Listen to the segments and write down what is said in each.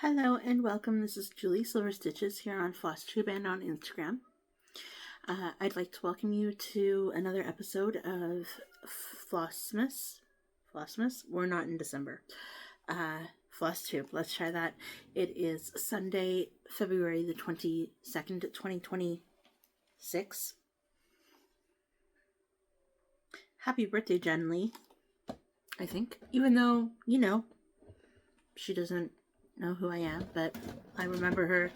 Hello and welcome. This is Julie Silver Stitches here on FlossTube and on Instagram. I'd like to welcome you to another episode of Flossmas. Flossmas? We're not in December. FlossTube. Let's try that. It is Sunday, February the 22nd, 2026. Happy birthday, Jen Lee. I think. Even though, she doesn't know who I am, but I remember her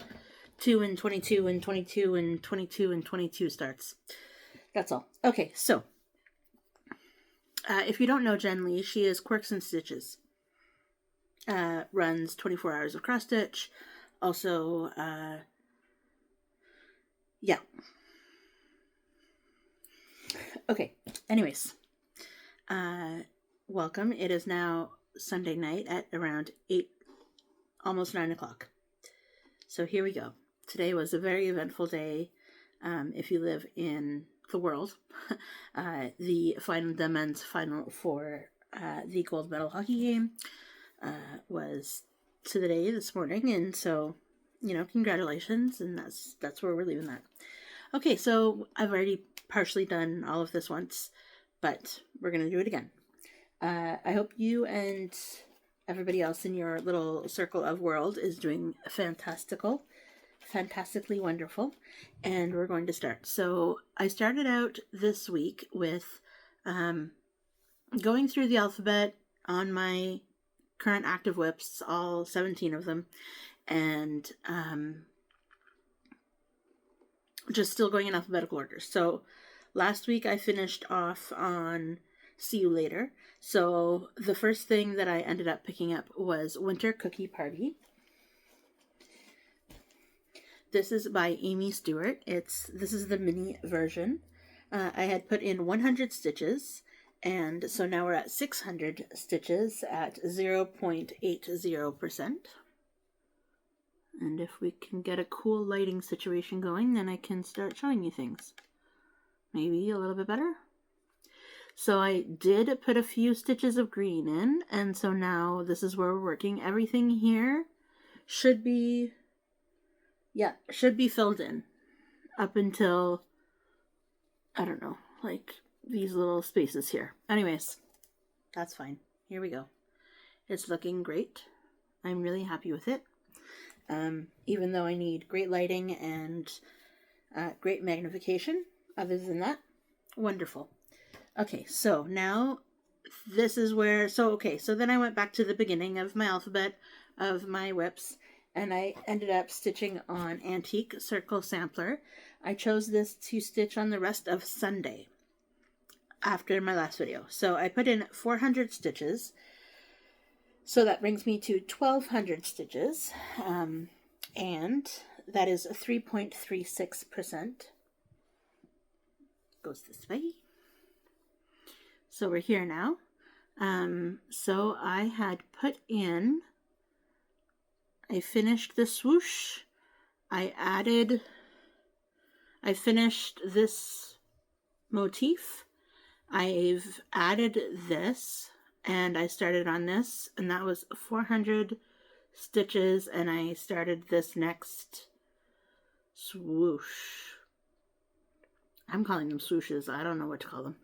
2 and 22 and 22 and 22 and 22 starts. That's all. Okay, so if you don't know Jen Lee, she is Quirks and Stitches. Runs 24 hours of cross stitch. Also, yeah. Okay, anyways. Welcome. It is now Sunday night at around 8, almost 9 o'clock. So here we go. Today was a very eventful day. If you live in the world, the men's final for the gold medal hockey game was today, this morning, and so congratulations, and that's where we're leaving that. Okay, so I've already partially done all of this once, but we're gonna do it again. I hope you and everybody else in your little circle of world is doing fantastically wonderful, and we're going to start. So I started out this week with going through the alphabet on my current active whips, all 17 of them, and just still going in alphabetical order. So last week I finished off on See You Later. So the first thing that I ended up picking up was Winter Cookie Party. This is by Amy Stewart. This is the mini version. I had put in 100 stitches, and so now we're at 600 stitches at 0.80%. And if we can get a cool lighting situation going, then I can start showing you things. Maybe a little bit better. So I did put a few stitches of green in, and so now this is where we're working. Everything here should be filled in up until, I don't know, like these little spaces here. Anyways, that's fine. Here we go. It's looking great. I'm really happy with it. Even though I need great lighting and great magnification, other than that, wonderful. Okay, so now this is where, so then I went back to the beginning of my alphabet of my whips, and I ended up stitching on Antique Circle Sampler. I chose this to stitch on the rest of Sunday after my last video. So I put in 400 stitches. So that brings me to 1,200 stitches, and that is 3.36%. Goes this way. So we're here now. So I had put in, I finished the swoosh. I finished this motif. I've added this, and I started on this, and that was 400 stitches, and I started this next swoosh. I'm calling them swooshes. I don't know what to call them.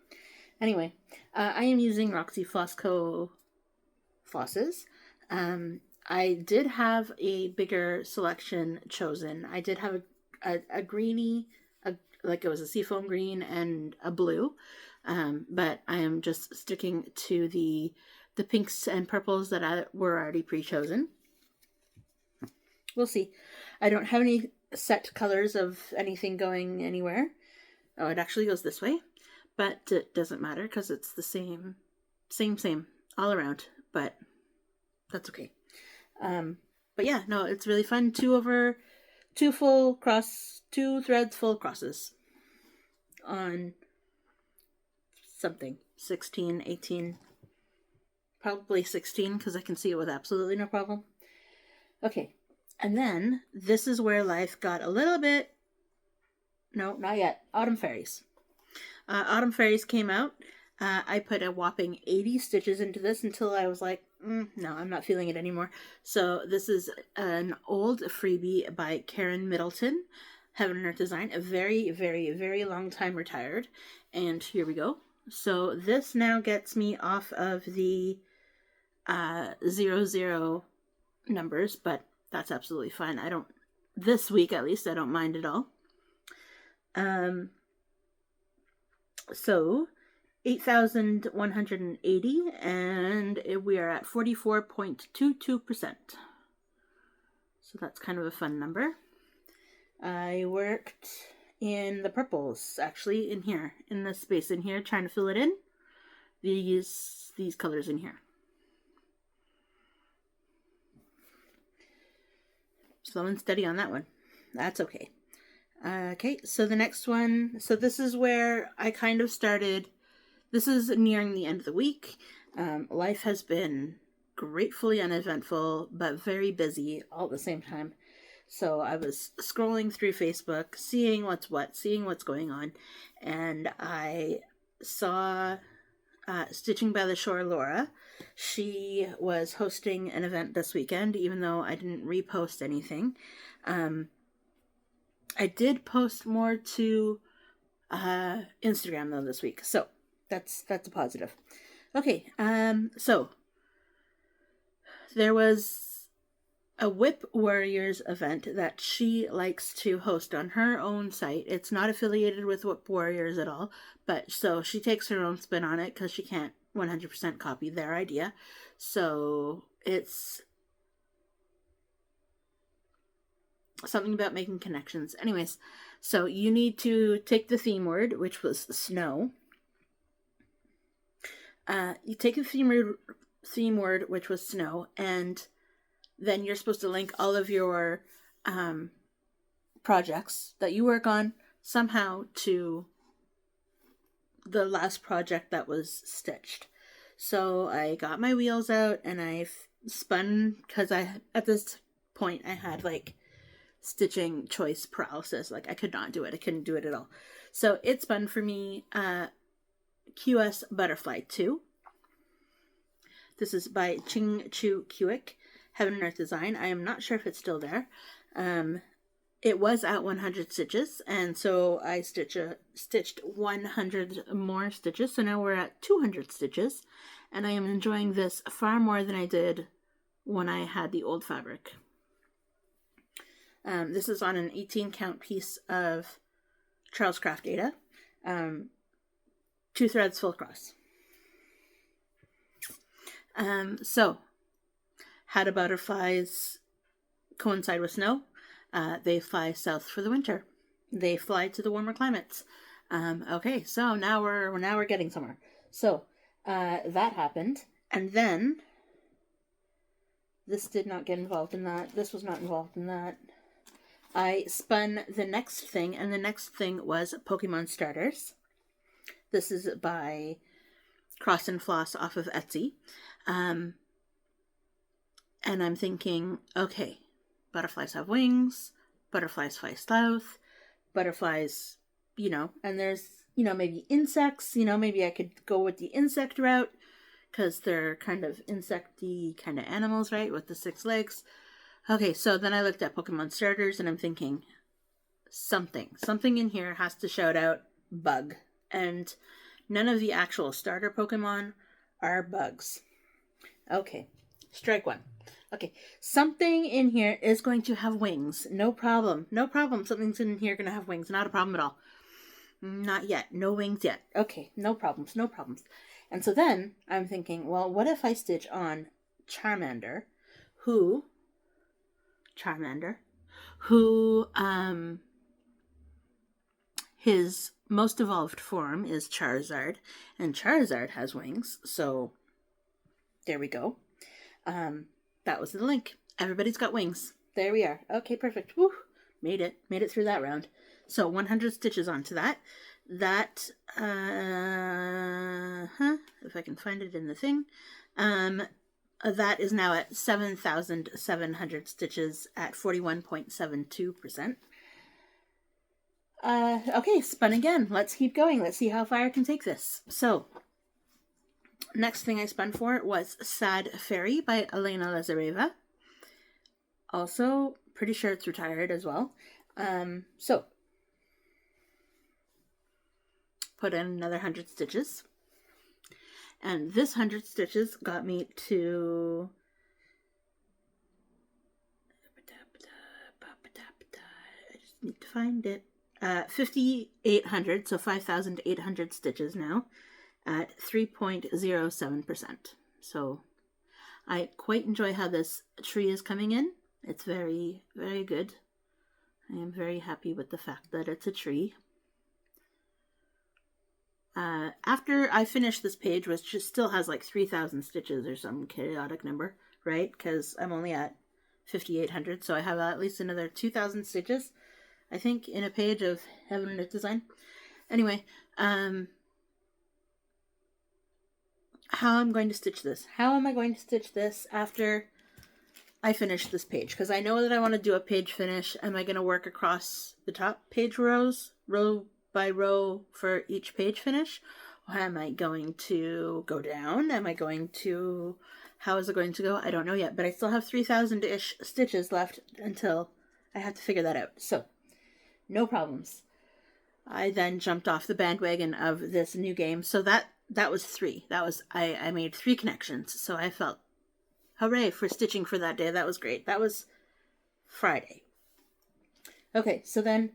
Anyway, I am using Roxy Floss Co. flosses. I did have a bigger selection chosen. I did have a greeny, like it was a seafoam green and a blue, but I am just sticking to the pinks and purples that were already pre-chosen. We'll see. I don't have any set colors of anything going anywhere. Oh, it actually goes this way. But it doesn't matter because it's the same all around. But that's okay. But yeah, no, it's really fun. 2 threads full crosses on something. 16, 18, probably 16 because I can see it with absolutely no problem. Okay, and then this is where life got a little bit, no, not yet, Autumn Fairies. Autumn Fairies came out. I put a whopping 80 stitches into this until I was like, No, I'm not feeling it anymore. So this is an old freebie by Karen Middleton, Heaven and Earth Design, a very, very, very long time retired. And here we go. So this now gets me off of the 00 numbers, but that's absolutely fine. I don't, this week at least, I don't mind at all. So 8,180, and we are at 44.22%. So that's kind of a fun number. I worked in the purples, actually, in here, in this space in here, trying to fill it in. These colors in here. Slow and steady on that one. That's okay. Okay, so the next one, so this is where I kind of started. This is nearing the end of the week. Life has been gratefully uneventful, but very busy all at the same time. So I was scrolling through Facebook, seeing what's what, seeing what's going on, and I saw Stitching by the Shore Laura. She was hosting an event this weekend, even though I didn't repost anything. I did post more to Instagram though this week, so that's a positive. Okay, so there was a Whip Warriors event that she likes to host on her own site. It's not affiliated with Whip Warriors at all, but so she takes her own spin on it because she can't 100% copy their idea. So it's something about making connections. Anyways, so you need to take the theme word, which was snow. You take a theme word, which was snow, and then you're supposed to link all of your projects that you work on somehow to the last project that was stitched. So I got my wheels out and I spun, because at this point I had like stitching choice paralysis. Like I could not do it. I couldn't do it at all. So it spun for me QS Butterfly 2. This is by Ching Chu Kiwick, Heaven and Earth Design. I am not sure if it's still there. It was at 100 stitches, and so I stitched 100 more stitches. So now we're at 200 stitches, and I am enjoying this far more than I did when I had the old fabric. This is on an 18 count piece of Charles Craft Data. 2 threads full across. So, how do butterflies coincide with snow? They fly south for the winter. They fly to the warmer climates. Okay, so now we're getting somewhere. So, that happened, and then this did not get involved in that. This was not involved in that. I spun the next thing, and the next thing was Pokemon starters. This is by Cross and Floss off of Etsy. And I'm thinking, okay, butterflies have wings, butterflies fly south, butterflies, and there's, maybe insects, maybe I could go with the insect route, because they're kind of insecty kind of animals, right, with the 6 legs. Okay, so then I looked at Pokemon starters, and I'm thinking, something in here has to shout out bug. And none of the actual starter Pokemon are bugs. Okay, strike one. Okay, something in here is going to have wings. No problem. Something's in here going to have wings. Not a problem at all. Not yet. No wings yet. Okay, no problems. And so then I'm thinking, well, what if I stitch on Charmander, who his most evolved form is Charizard, and Charizard has wings, so there we go. That was the link. Everybody's got wings. There we are. Okay, perfect. Woo! Made it through that round. So 100 stitches onto that. That, if I can find it in the thing, that is now at 7,700 stitches at 41.72%. Okay, spun again. Let's keep going. Let's see how far I can take this. So, Next thing I spun for was Sad Fairy by Elena Lazareva. Also, pretty sure it's retired as well. So, put in another 100 stitches. And this 100 stitches got me to... I just need to find it. 5,800, so 5,800 stitches now at 3.07%. So I quite enjoy how this tree is coming in. It's very, very good. I am very happy with the fact that it's a tree. After I finish this page, which just still has like 3,000 stitches or some chaotic number, right? Because I'm only at 5,800, so I have at least another 2,000 stitches, I think, in a page of Heaven and Earth Design. Anyway, how I'm going to stitch this. How am I going to stitch this after I finish this page? Because I know that I want to do a page finish. Am I going to work across the top page rows, row by row for each page finish? Or am I going to go down? Am I going to... How is it going to go? I don't know yet, but I still have 3,000-ish stitches left until I have to figure that out. So, no problems. I then jumped off the bandwagon of this new game. So that was 3. That was I made 3 connections. So I felt hooray for stitching for that day. That was great. That was Friday. Okay, so then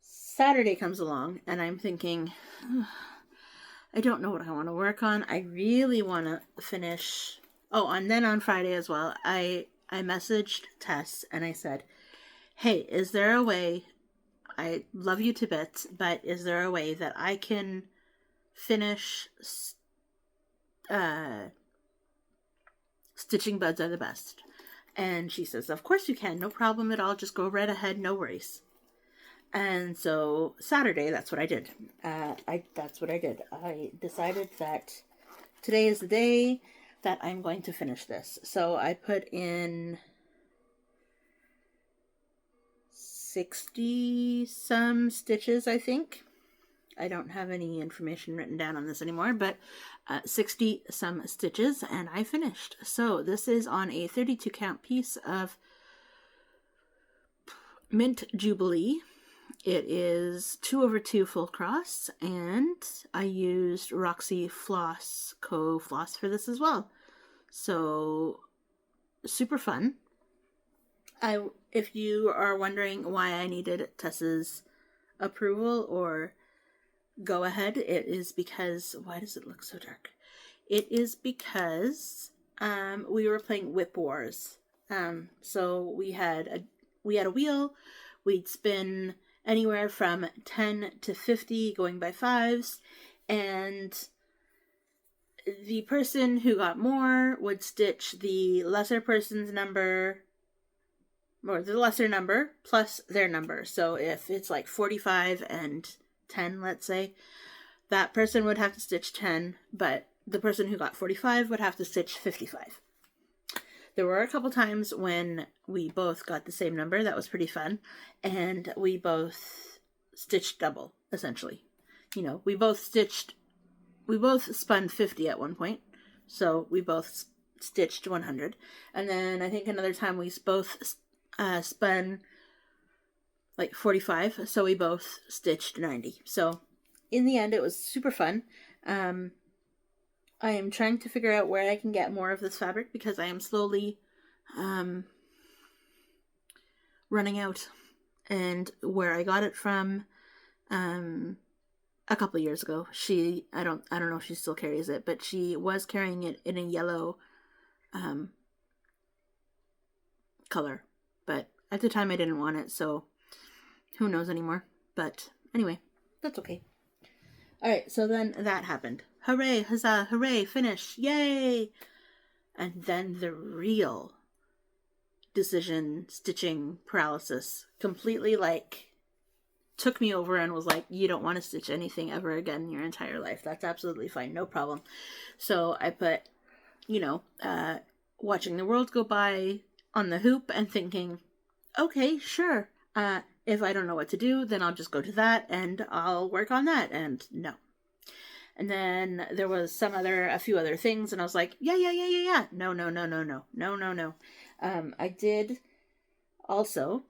Saturday comes along and I'm thinking, I don't know what I want to work on. I really want to finish. Oh, and then on Friday as well, I messaged Tess and I said, hey, is there a way, I love you to bits, but is there a way that I can finish Stitching Buds Are the Best? And she says, of course you can. No problem at all. Just go right ahead. No worries. And so Saturday, that's what I did. That's what I did. I decided that today is the day that I'm going to finish this. So I put in 60 some stitches, I think. I don't have any information written down on this anymore, but 60 some stitches, and I finished. So this is on a 32 count piece of Mint Jubilee. It is 2/2 full cross, and I used Roxy Floss Co-Floss for this as well. So, super fun. If you are wondering why I needed Tess's approval or go ahead, it is because... Why does it look so dark? It is because we were playing Whip Wars. So we had a wheel. We'd spin anywhere from 10 to 50 going by 5s, and the person who got more would stitch the lesser person's number, or the lesser number, plus their number. So if it's like 45 and 10, let's say, that person would have to stitch 10, but the person who got 45 would have to stitch 55. There were a couple times when we both got the same number. That was pretty fun. And we both stitched double, essentially. You know, we both spun 50 at one point. So we both stitched 100. And then I think another time we both spun like 45. So we both stitched 90. So in the end, it was super fun. I am trying to figure out where I can get more of this fabric because I am slowly running out. And where I got it from a couple years ago, I don't know if she still carries it, but she was carrying it in a yellow color. But at the time I didn't want it, so who knows anymore. But anyway, that's okay. Alright, so then that happened. Hooray, huzzah, hooray, finish, yay! And then the real decision stitching paralysis completely took me over and was like, you don't want to stitch anything ever again in your entire life. That's absolutely fine, no problem. So I put, watching the world go by on the hoop and thinking, okay, sure. If I don't know what to do, then I'll just go to that and I'll work on that. And no. And then there was a few other things, and I was like, yeah. No. I did also,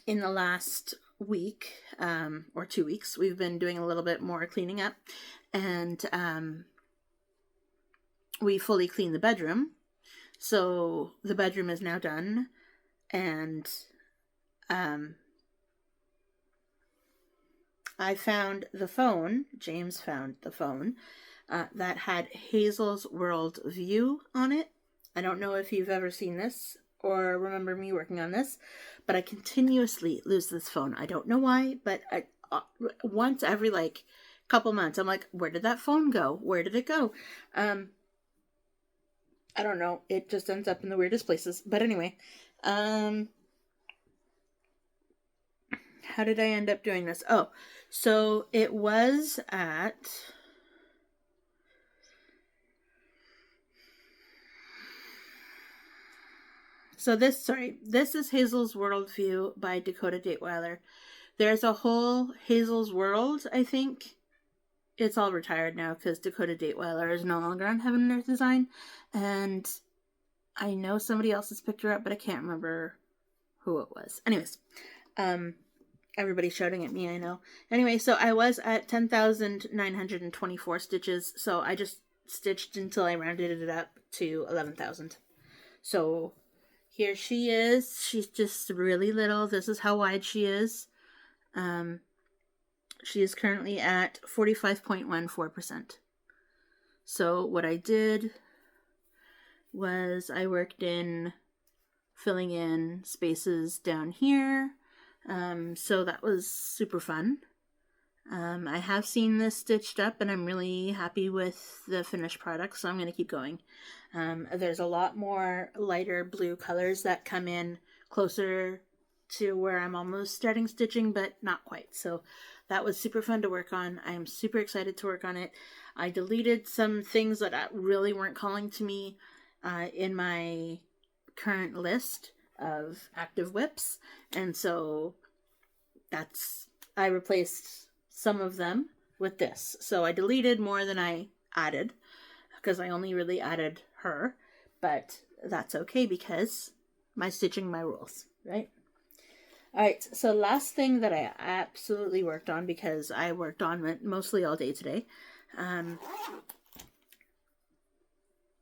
in the last week, or 2 weeks, we've been doing a little bit more cleaning up, and we fully cleaned the bedroom. So the bedroom is now done, and I found the phone, James found the phone, that had Hazel's World View on it. I don't know if you've ever seen this or remember me working on this, but I continuously lose this phone. I don't know why, but once every couple months, I'm like, where did that phone go? Where did it go? I don't know. It just ends up in the weirdest places. But anyway, how did I end up doing this? Oh, so it was at... So this is Hazel's Worldview by Dakota Dateweiler. There's a whole Hazel's World, I think. It's all retired now because Dakota Dateweiler is no longer on Heaven and Earth Design. And I know somebody else has picked her up, but I can't remember who it was. Anyways, everybody's shouting at me, I know. Anyway, so I was at 10,924 stitches. So I just stitched until I rounded it up to 11,000. So here she is. She's just really little. This is how wide she is. She is currently at 45.14%. So what I did was I worked in filling in spaces down here. So that was super fun. I have seen this stitched up and I'm really happy with the finished product, so I'm going to keep going. There's a lot more lighter blue colors that come in closer to where I'm almost starting stitching, but not quite. So that was super fun to work on. I am super excited to work on it. I deleted some things that really weren't calling to me in my current list of active whips. And so I replaced some of them with this. So I deleted more than I added because I only really added her, but that's okay because my stitching, my rules, right? All right, so last thing that I absolutely worked on, because I worked on it mostly all day today,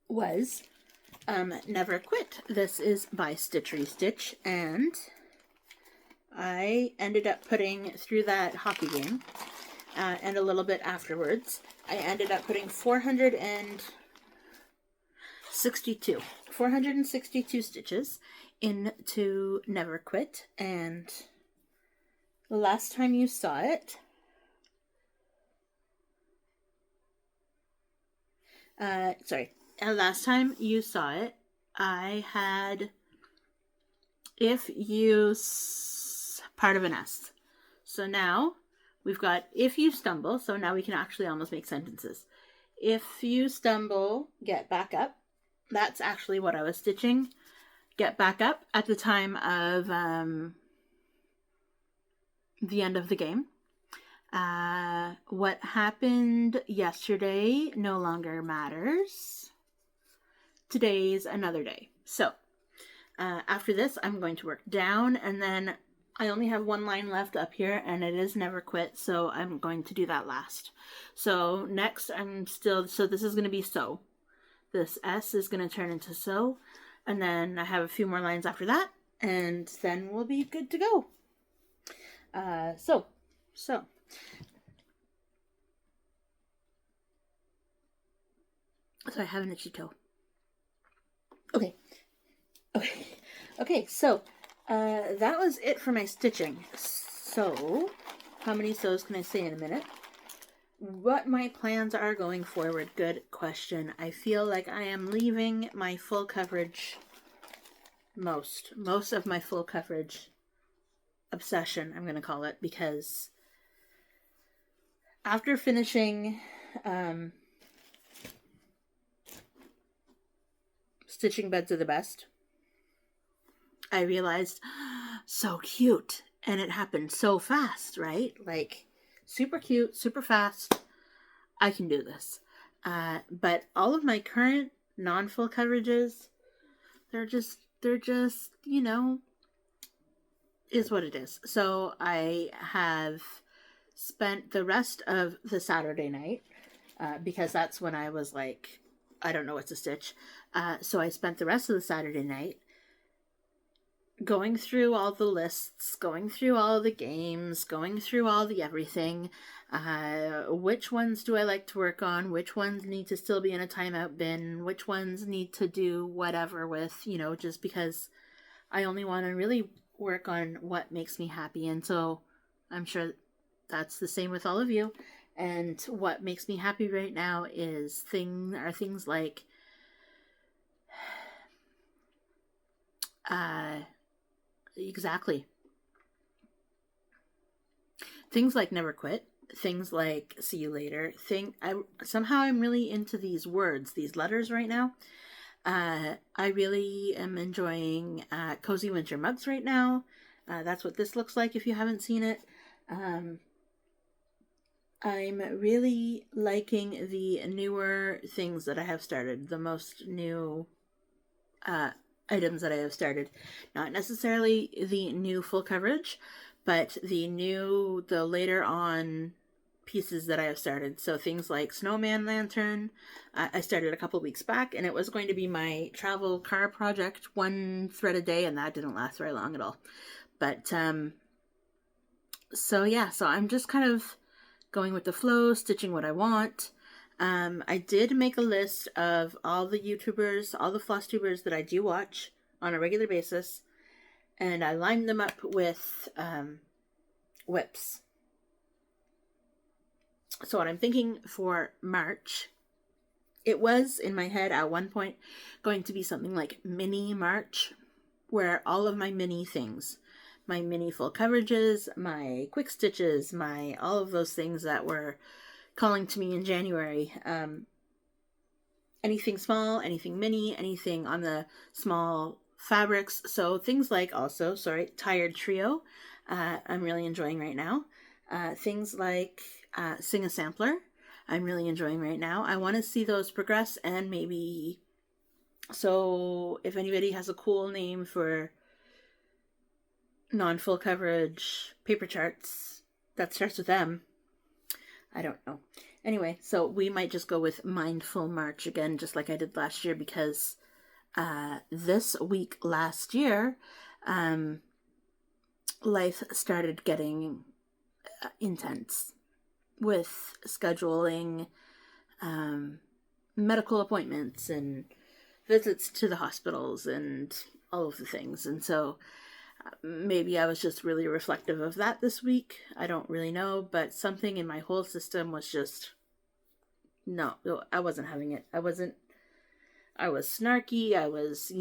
was Never Quit. This is by Stitchery Stitch, and I ended up putting, through that hockey game, and a little bit afterwards, I ended up putting 462 stitches into Never Quit, and the last time you saw it, last time you saw it, I had if you part of an S. So now we've got if you stumble, so now we can actually almost make sentences. If you stumble, get back up. That's actually what I was stitching. Get back up at the time of the end of the game. What happened yesterday no longer matters. Today's another day. So after this, I'm going to work down, and then I only have one line left up here, and it is Never Quit, so I'm going to do that last. So next, so this is going to be sew. This S is going to turn into sew, and then I have a few more lines after that, and then we'll be good to go. So I have an itchy toe. Okay, so that was it for my stitching. So how many sews can I say in a minute? What my plans are going forward, good question. I feel like I am leaving my full coverage, most of my full coverage obsession, I'm going to call it, because after finishing Stitching Beds Are the Best, I realized, so cute, and it happened so fast, right? Like, super cute, super fast. I can do this. But all of my current non-full coverages, they're just, you know, is what it is. So I have spent the rest of the Saturday night, because that's when I was like, I don't know what to stitch. So I spent the rest of the Saturday night going through all the lists, going through all the games, going through all the everything. Which ones do I like to work on? Which ones need to still be in a timeout bin? Which ones need to do whatever with, you know, just because I only want to really work on what makes me happy. And so I'm sure that's the same with all of you. And what makes me happy right now is things like exactly. Things like never quit, things like see you later. Somehow I'm really into these words, these letters right now. I really am enjoying Cozy Winter Mugs right now. That's what this looks like if you haven't seen it. I'm really liking the newer things that I have started, the most new items that I have started. Not necessarily the new full coverage, but the later on pieces that I have started. So things like Snowman Lantern, I started a couple weeks back, and it was going to be my travel car project, 1 thread a day, and that didn't last very long at all. But so yeah, so I'm just kind of going with the flow, stitching what I want. I did make a list of all the YouTubers, all the FlossTubers that I do watch on a regular basis, and I lined them up with whips. So what I'm thinking for March, it was in my head at one point going to be something like mini March, where all of my mini things, my mini full coverages, my quick stitches, my all of those things that were calling to me in January, anything small, anything mini, anything on the small fabrics. So things like Tired Trio, I'm really enjoying right now. Things like Sing a Sampler, I'm really enjoying right now. I want to see those progress, and maybe, so if anybody has a cool name for non-full coverage paper charts that starts with M, I don't know. Anyway, so we might just go with Mindful March again, just like I did last year, because this week last year, life started getting intense with scheduling medical appointments and visits to the hospitals and all of the things. And so maybe I was just really reflective of that this week. I don't really know, but something in my whole system was just, no, I wasn't having it. I was snarky. I was,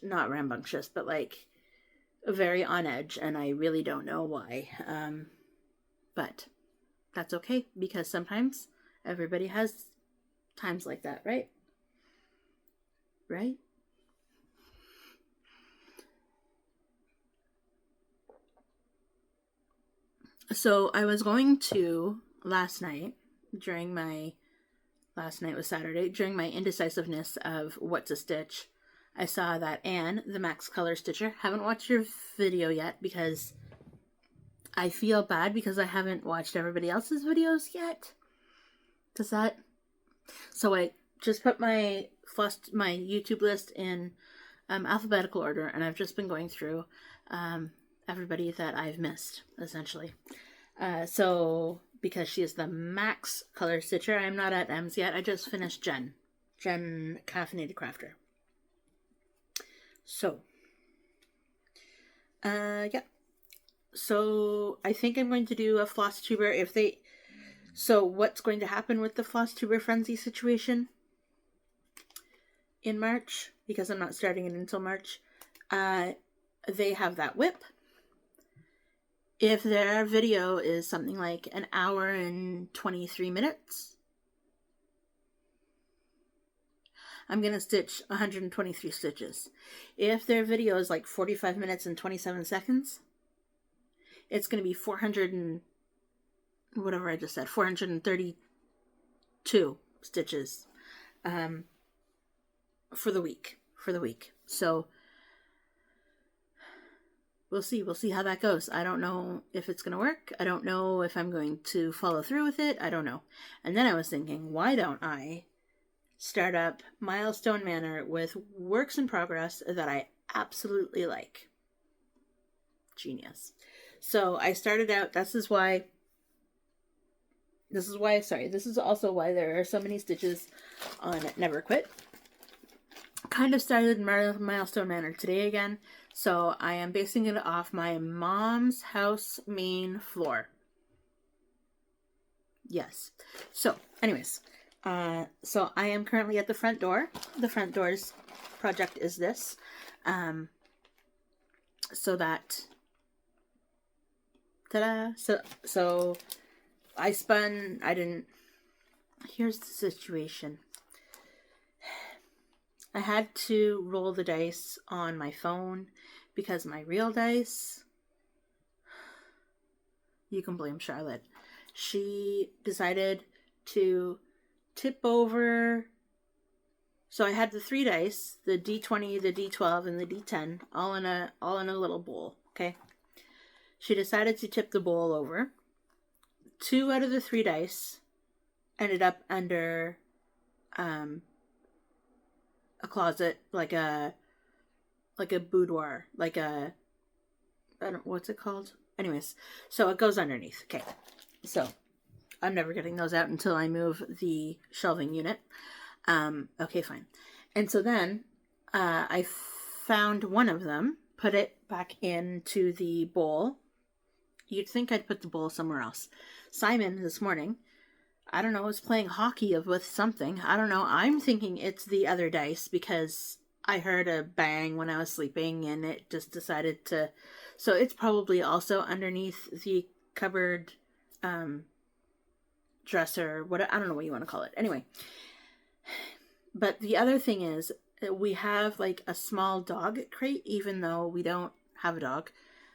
not rambunctious, but like very on edge, and I really don't know why. But that's okay, because sometimes everybody has times like that, right? Right? So I was going to last night was Saturday, during my indecisiveness of what to stitch, I saw that Anne, the Max Color Stitcher, haven't watched your video yet because I feel bad because I haven't watched everybody else's videos yet. So I just put my YouTube list in alphabetical order, and I've just been going through everybody that I've missed, essentially. So because she is the Max Color Stitcher, I'm not at M's yet. I just finished Jen Caffeinated Crafter. So, yeah. So I think I'm going to do a FlossTuber so what's going to happen with the FlossTuber Frenzy situation in March, because I'm not starting it until March, they have that whip. If their video is something like an hour and 23 minutes, I'm going to stitch 123 stitches. If their video is like 45 minutes and 27 seconds, it's going to be 400 whatever I just said, 432 stitches for the week. So we'll see how that goes. I don't know if it's going to work. I don't know if I'm going to follow through with it. I don't know. And then I was thinking, why don't I start up Milestone Manor with works in progress that I absolutely like? Genius. So I started out, this is also why there are so many stitches on Never Quit. Kind of started Milestone Manor today again, so I am basing it off my mom's house main floor. Yes. So, anyways, so I am currently at the front door. The front door's project is this, so that, ta-da! So I spun. Here's the situation. I had to roll the dice on my phone because my real dice, you can blame Charlotte. She decided to tip over. So I had the 3 dice, the D20, the D12, and the D10, all in a little bowl, okay? She decided to tip the bowl over. 2 out of the 3 dice ended up under a closet, like a boudoir, I don't, what's it called? Anyways, so it goes underneath. Okay, so I'm never getting those out until I move the shelving unit. Okay, fine. And so then I found one of them, put it back into the bowl. You'd think I'd put the bowl somewhere else. Simon this morning, I don't know, was playing hockey with something. I don't know. I'm thinking it's the other dice because I heard a bang when I was sleeping and it just decided to. So it's probably also underneath the cupboard dresser. I don't know what you want to call it. Anyway. But the other thing is we have like a small dog crate, even though we don't have a dog.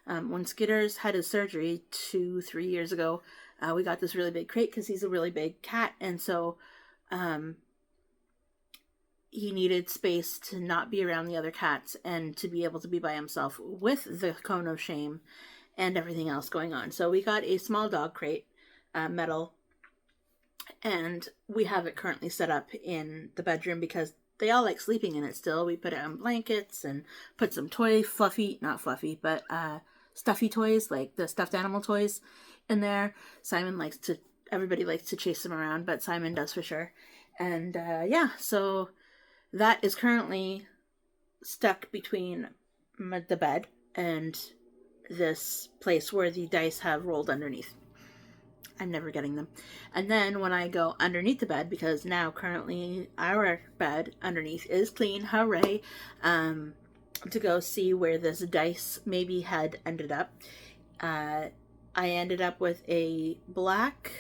When Skitters had his surgery 2-3 years ago, we got this really big crate because he's a really big cat, and so he needed space to not be around the other cats and to be able to be by himself with the cone of shame and everything else going on. So we got a small dog crate, metal, and we have it currently set up in the bedroom because they all like sleeping in it still. We put it on blankets and put some stuffy toys, like the stuffed animal toys in there. Everybody likes to chase them around, but Simon does for sure. And yeah, so that is currently stuck between the bed and this place where the dice have rolled underneath. I'm never getting them. And then when I go underneath the bed, because now currently our bed underneath is clean, hooray, to go see where this dice maybe had ended up. I ended up with a black,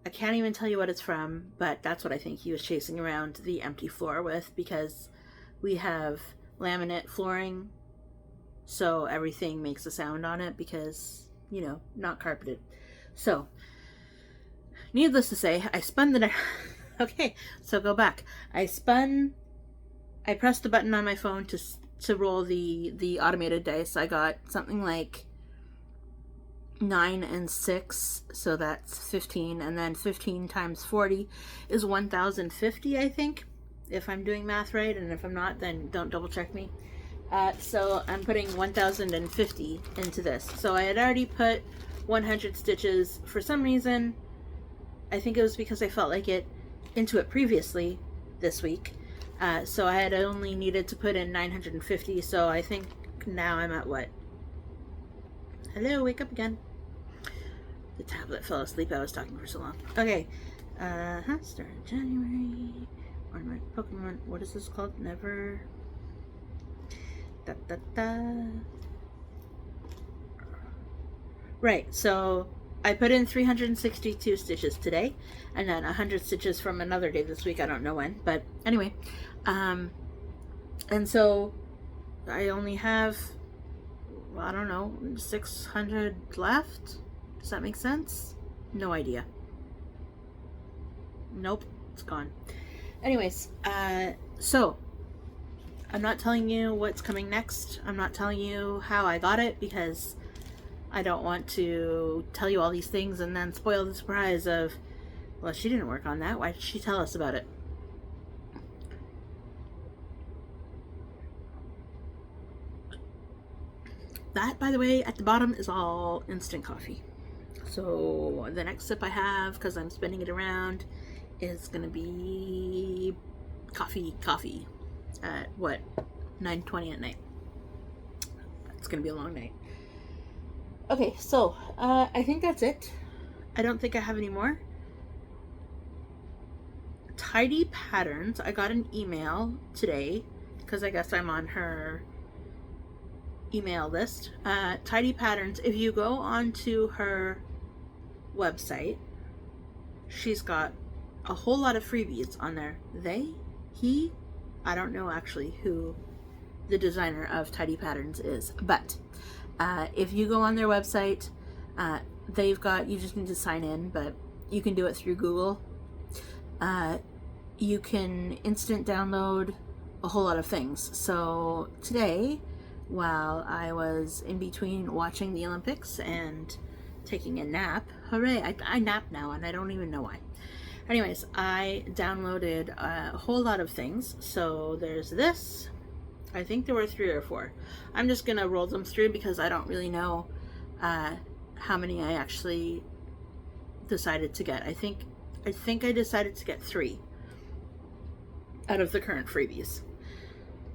I can't even tell you what it's from, but that's what I think he was chasing around the empty floor with, because we have laminate flooring, so everything makes a sound on it because, not carpeted. So, needless to say, I spun the okay, so go back. I pressed the button on my phone to roll the automated dice. I got something like 9 and 6, so that's 15, and then 15 times 40 is 1050, I think, if I'm doing math right, and if I'm not, then don't double check me. So I'm putting 1050 into this. So I had already put 100 stitches for some reason. I think it was because I felt like it into it previously this week. So I had only needed to put in 950, so I think now I'm at what? Hello, wake up again. The tablet fell asleep. I was talking for so long. Okay. Start in January. Ornament Pokemon. What is this called? Never. Right, so I put in 362 stitches today, and then 100 stitches from another day this week. I don't know when, but anyway. And so I only have, 600 left. Does that make sense? No idea. Nope, it's gone. Anyways, so I'm not telling you what's coming next. I'm not telling you how I got it because I don't want to tell you all these things and then spoil the surprise of, well, she didn't work on that. Why did she tell us about it? That, by the way, at the bottom is all instant coffee. So the next sip I have, because I'm spinning it around, is going to be coffee at what, 9:20 at night. It's going to be a long night. Okay, so I think that's it. I don't think I have any more. Tidy Patterns. I got an email today because I guess I'm on her email list. Tidy Patterns. If you go onto her website, she's got a whole lot of freebies on there. I don't know actually who the designer of Tidy Patterns is, but if you go on their website, they've got, you just need to sign in, but you can do it through Google. You can instant download a whole lot of things. So today, while I was in between watching the Olympics and taking a nap, hooray, I nap now and I don't even know why. Anyways, I downloaded a whole lot of things. So there's this. I think there were 3 or 4. I'm just gonna roll them through because I don't really know how many I actually decided to get. I think I decided to get 3 out of the current freebies.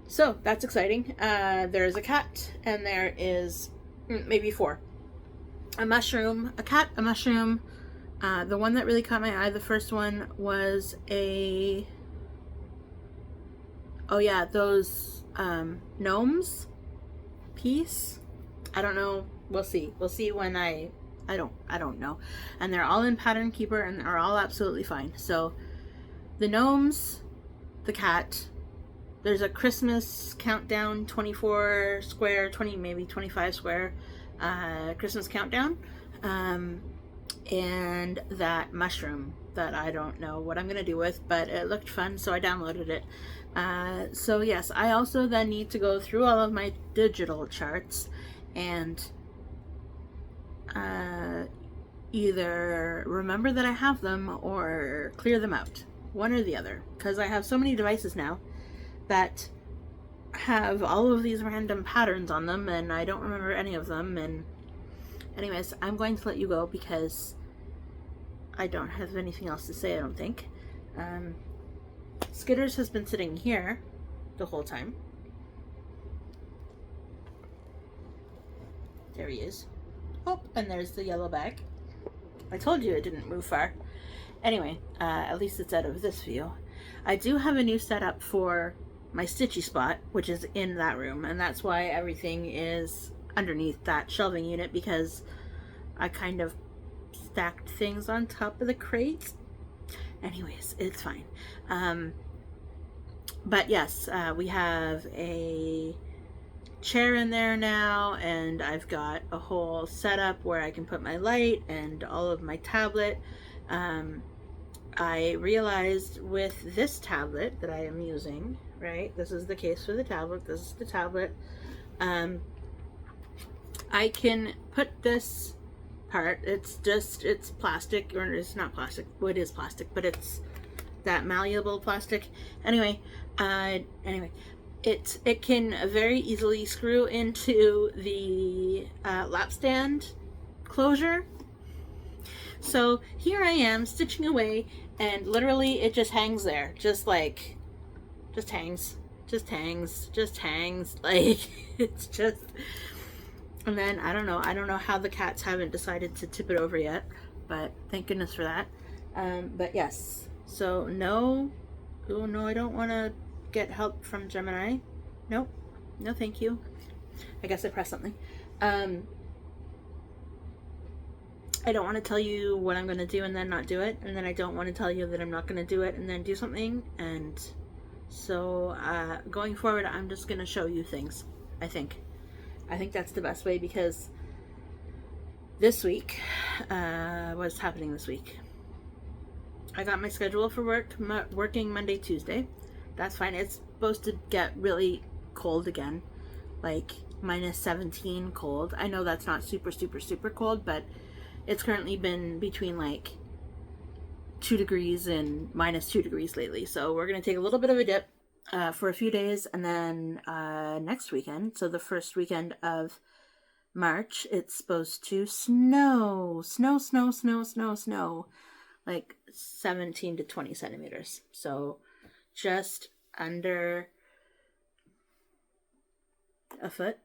So that's exciting. There's a cat and there is maybe 4. A mushroom, a cat, a mushroom. The one that really caught my eye, the first one was those gnomes piece. I don't know. We'll see when I don't know. And they're all in Pattern Keeper and they're all absolutely fine. So the gnomes, the cat, there's a Christmas countdown 24 square, 20 maybe 25 square Christmas countdown, and that mushroom that I don't know what I'm gonna do with, but it looked fun, so I downloaded it. So yes, I also then need to go through all of my digital charts and either remember that I have them or clear them out, one or the other, because I have so many devices now that have all of these random patterns on them and I don't remember any of them. And anyways, I'm going to let you go because I don't have anything else to say, I don't think. Skitters has been sitting here the whole time. There he is. Oh, and there's the yellow bag. I told you it didn't move far. Anyway, at least it's out of this view. I do have a new setup for my stitchy spot, which is in that room, and that's why everything is underneath that shelving unit, because I kind of stacked things on top of the crate. Anyways, it's fine. But yes, we have a chair in there now, and I've got a whole setup where I can put my light and all of my tablet. I realized with this tablet that I am using, right, this is the case for the tablet, this is the tablet, I can put this part, it's plastic, or it's not plastic, well, it is plastic, but it's that malleable plastic. Anyway, it can very easily screw into the lap stand closure. So here I am stitching away, and literally it just hangs there, just hangs, like it's just. And then I don't know how the cats haven't decided to tip it over yet, but thank goodness for that. But yes, so no, oh no, I don't want to get help from Gemini. Nope, no thank you. I guess I pressed something. I don't want to tell you what I'm going to do and then not do it, and then I don't want to tell you that I'm not going to do it and then do something. And so going forward, I'm just going to show you things. I think that's the best way, because This week, what's happening this week? I got my schedule for work, working Monday, Tuesday. That's fine. It's supposed to get really cold again, like -17 cold. I know that's not super, super, super cold, but it's currently been between like 2 degrees and -2 degrees lately. So we're going to take a little bit of a dip for a few days, and then next weekend, so the first weekend of March, it's supposed to snow, snow, like 17 to 20 centimeters. So just under a foot,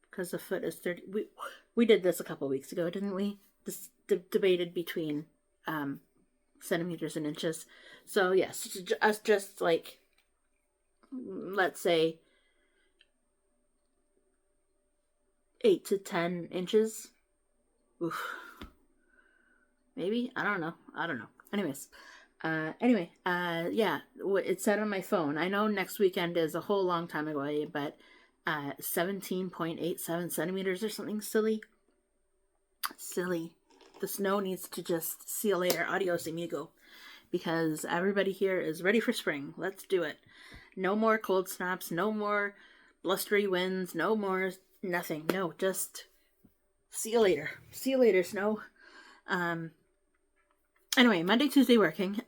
because a foot is 30. We did this a couple weeks ago, didn't we? This debated between centimeters and inches. So yes, us just like, let's say 8 to 10 inches. Oof. Maybe, I don't know. Anyways, yeah, it said on my phone. I know next weekend is a whole long time away, but 17.87 centimeters or something silly. The snow needs to just see you later. Adios, amigo. Because everybody here is ready for spring. Let's do it. No more cold snaps. No more blustery winds. No more nothing. No, just see you later. See you later, snow. Anyway, Monday, Tuesday working.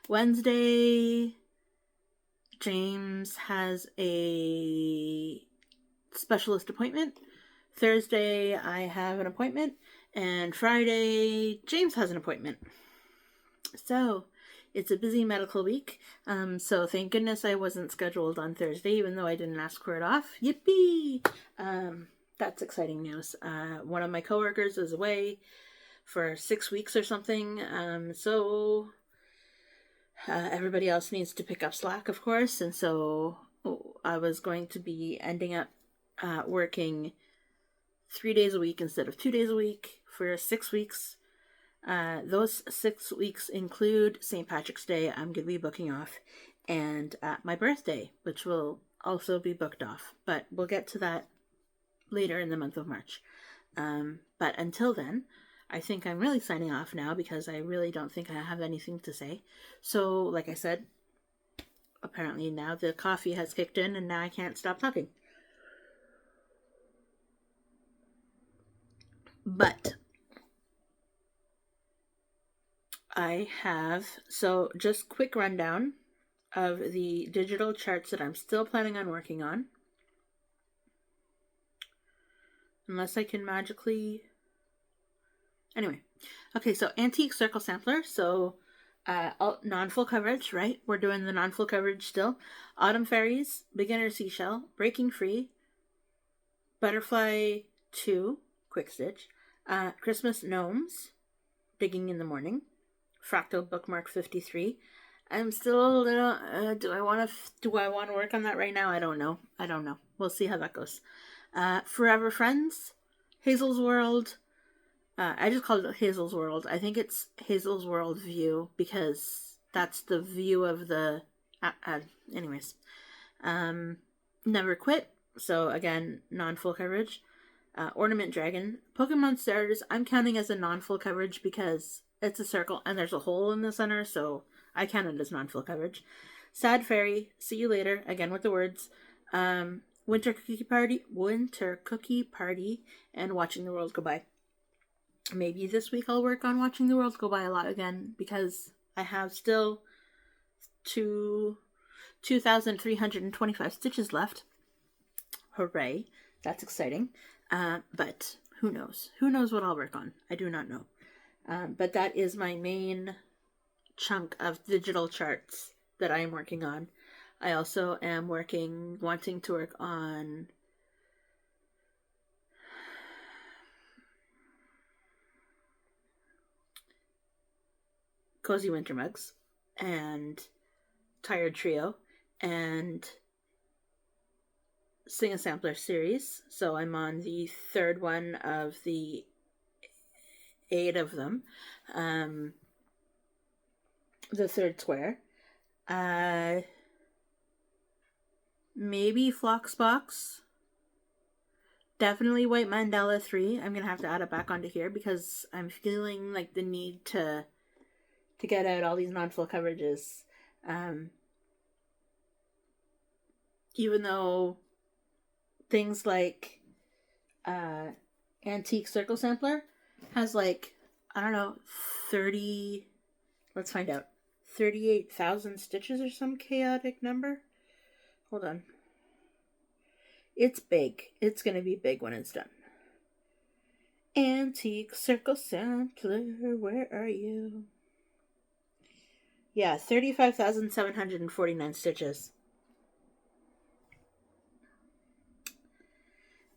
Wednesday, James has a specialist appointment. Thursday, I have an appointment. And Friday, James has an appointment. So, it's a busy medical week. So thank goodness I wasn't scheduled on Thursday, even though I didn't ask for it off. Yippee! That's exciting news. One of my coworkers is away for 6 weeks or something. So everybody else needs to pick up slack, of course. And so I was going to be ending up working 3 days a week instead of 2 days a week for 6 weeks. Those 6 weeks include St. Patrick's Day. I'm going to be booking off, and my birthday, which will also be booked off. But we'll get to that later in the month of March. But until then, I think I'm really signing off now because I really don't think I have anything to say. So, like I said, apparently now the coffee has kicked in and now I can't stop talking. But I have, so just quick rundown of the digital charts that I'm still planning on working on. Unless I can magically... Anyway, okay, so antique circle sampler. So non-full coverage, right? We're doing the non-full coverage still. Autumn fairies, beginner seashell, breaking free, butterfly 2, quick stitch, Christmas gnomes, digging in the morning, fractal bookmark 53. I'm still a little. Do I want to work on that right now? I don't know. We'll see how that goes. Forever Friends, Hazel's World. I just called it Hazel's World. I think it's Hazel's World View because that's the view of the... anyways. Never Quit. So again, non-full coverage. Ornament Dragon. Pokemon Stars, I'm counting as a non-full coverage because it's a circle and there's a hole in the center, so I count it as non-full coverage. Sad Fairy. See you later. Again with the words. Winter Cookie Party, and Watching the World Go By. Maybe this week I'll work on Watching the World Go By a lot again because I have still 2,325 stitches left. Hooray. That's exciting. But who knows? Who knows what I'll work on? I do not know. But that is my main chunk of digital charts that I am working on. I also am wanting to work on Cozy Winter Mugs and Tired Trio and Sing a Sampler series. So I'm on the third one of the 8 of them. The third square. Maybe Floxbox. definitely White Mandela 3. I'm going to have to add it back onto here because I'm feeling like the need to get out all these non-full coverages. Even though things like Antique Circle Sampler has like, I don't know, 30, let's find out, 38,000 stitches or some chaotic number. Hold on. It's big. It's going to be big when it's done. Antique Circle Sampler, where are you? Yeah, 35,749 stitches.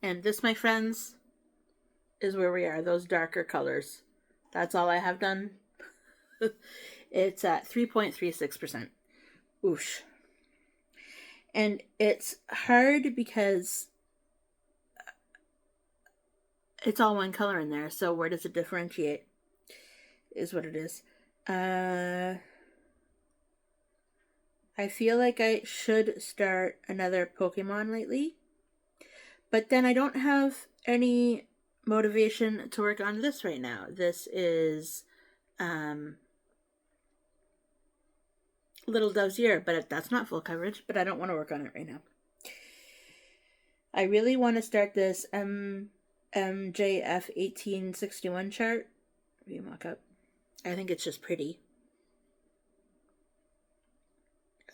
And this, my friends, is where we are. Those darker colors. That's all I have done. It's at 3.36%. Oosh. And it's hard because it's all one color in there. So where does it differentiate? Is what it is. I feel like I should start another Pokemon lately. But then I don't have any motivation to work on this right now. This is Little Dove's Year, but that's not full coverage, but I don't want to work on it right now. I really want to start this MJF 1861 chart. Review mock-up. I think it's just pretty.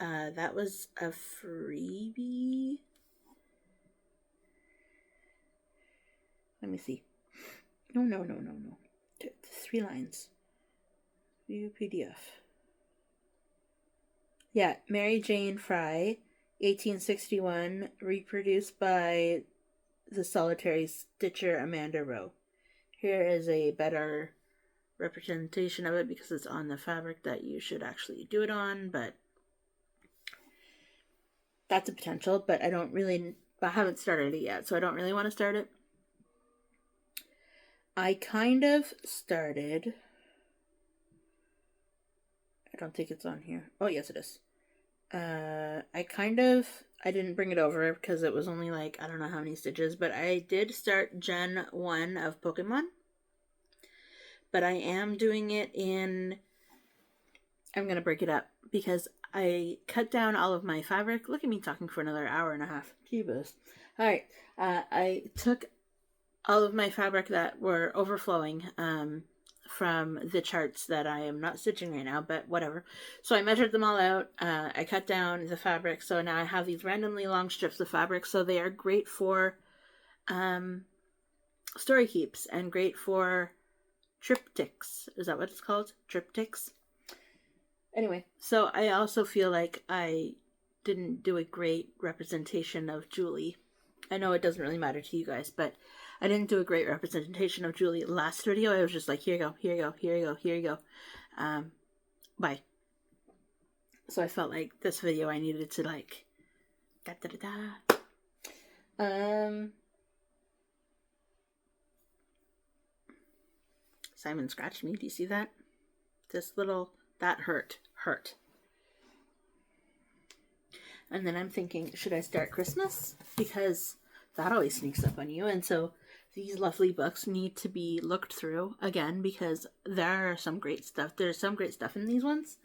That was a freebie. Let me see. No. 3 lines. View PDF. Yeah, Mary Jane Fry, 1861, reproduced by the solitary stitcher Amanda Rowe. Here is a better representation of it because it's on the fabric that you should actually do it on, but that's a potential, but I haven't started it yet, so I don't really want to start it. I kind of started... I don't think it's on here. Oh, yes, it is. I didn't bring it over because it was only like, I don't know how many stitches, but I did start Gen 1 of Pokemon. But I am doing it in... I'm going to break it up because I cut down all of my fabric. Look at me talking for another hour and a half. Jeebus. Alright, I took all of my fabric that were overflowing from the charts that I am not stitching right now, but whatever. So I measured them all out. I cut down the fabric, so now I have these randomly long strips of fabric, so they are great for story keeps and great for triptychs. Is that what it's called? Triptychs? Anyway, so I also feel like I didn't do a great representation of Julie. I know it doesn't really matter to you guys, but I didn't do a great representation of Julie last video. I was just like, here you go, here you go, here you go, here you go. Bye. So I felt like this video I needed to like, Simon scratched me. Do you see that? That hurt. And then I'm thinking, should I start Christmas? Because that always sneaks up on you. And so these lovely books need to be looked through again because there are some great stuff. There's some great stuff in these ones.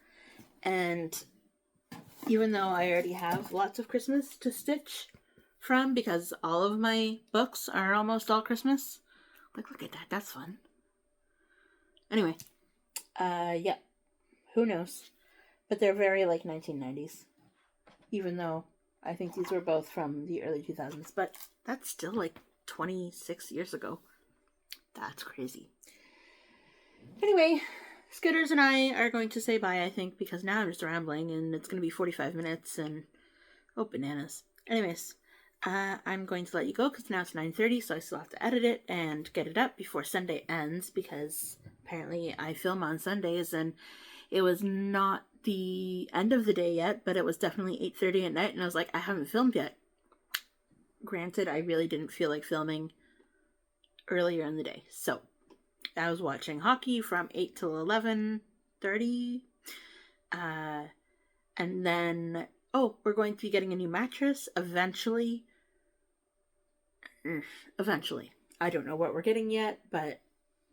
And even though I already have lots of Christmas to stitch from because all of my books are almost all Christmas. Like, look at that. That's fun. Anyway, yeah. Who knows? But they're very like 1990s. Even though I think these were both from the early 2000s. But that's still like 26 years ago. That's crazy. Anyway, Skitters and I are going to say bye, I think, because now I'm just rambling and it's going to be 45 minutes and... oh, bananas. Anyways, I'm going to let you go because now it's 9:30, so I still have to edit it and get it up before Sunday ends because apparently I film on Sundays and it was not the end of the day yet, but it was definitely 8:30 at night and I was like, I haven't filmed yet. Granted, I really didn't feel like filming earlier in the day, so I was watching hockey from 8 till 11:30, and then, oh, we're going to be getting a new mattress eventually. eventually. I don't know what we're getting yet, but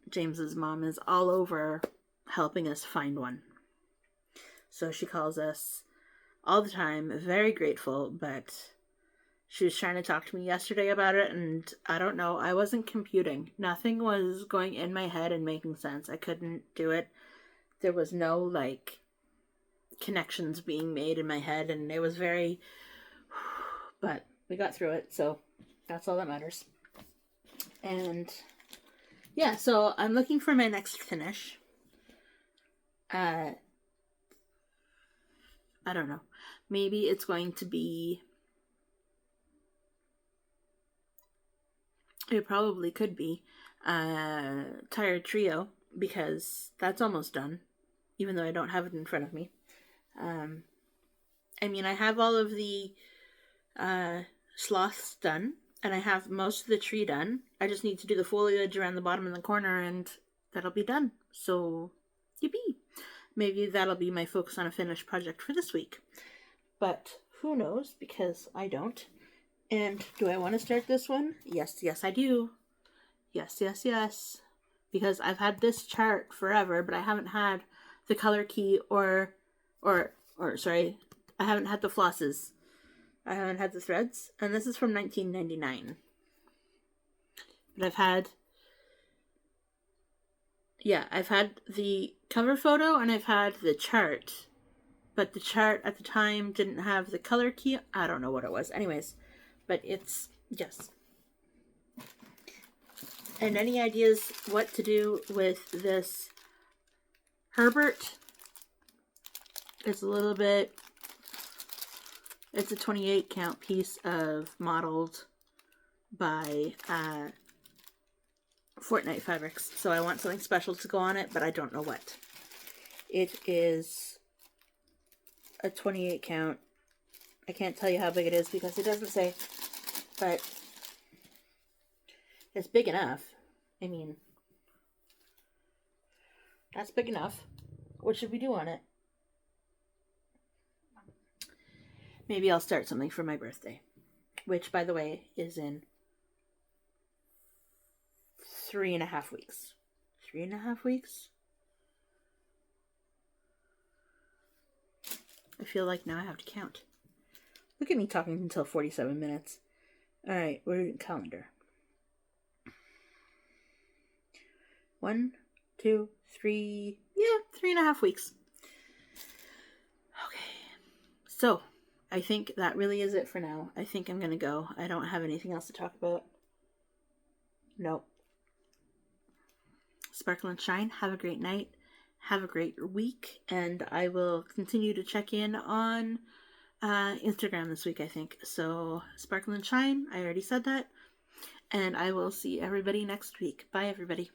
James's mom is all over helping us find one. So she calls us all the time, very grateful, but she was trying to talk to me yesterday about it, and I don't know, I wasn't computing. Nothing was going in my head and making sense. I couldn't do it. There was no, like, connections being made in my head, and it was very... But we got through it, so that's all that matters. And yeah, so I'm looking for my next finish. I don't know. Maybe it's going to be... It probably could be Tired Trio, because that's almost done, even though I don't have it in front of me. I mean, I have all of the sloths done, and I have most of the tree done. I just need to do the foliage around the bottom and the corner, and that'll be done. So, yippee! Maybe that'll be my focus on a finished project for this week. But who knows, because I don't. And do I want to start this one? Yes, yes, I do. Yes, yes, yes. Because I've had this chart forever, but I haven't had the color key or sorry, I haven't had the flosses. I haven't had the threads. And this is from 1999. But I've had the cover photo and I've had the chart. But the chart at the time didn't have the color key. I don't know what it was. Anyways. But it's, yes. And any ideas what to do with this Herbert? It's a little bit, it's a 28 count piece of modeled by Fortnite Fabrics. So I want something special to go on it, but I don't know what. It is a 28 count. I can't tell you how big it is because it doesn't say, but it's big enough. I mean, that's big enough. What should we do on it? Maybe I'll start something for my birthday, which, by the way, is in 3.5 weeks. 3.5 weeks? I feel like now I have to count. Look at me talking until 47 minutes. Alright, we're in calendar. 1, 2, 3... Yeah, 3.5 weeks. Okay. So, I think that really is it for now. I think I'm going to go. I don't have anything else to talk about. Nope. Sparkle and shine. Have a great night. Have a great week. And I will continue to check in on Instagram this week, I think. So, sparkle and shine. I already said that. And I will see everybody next week. Bye, everybody.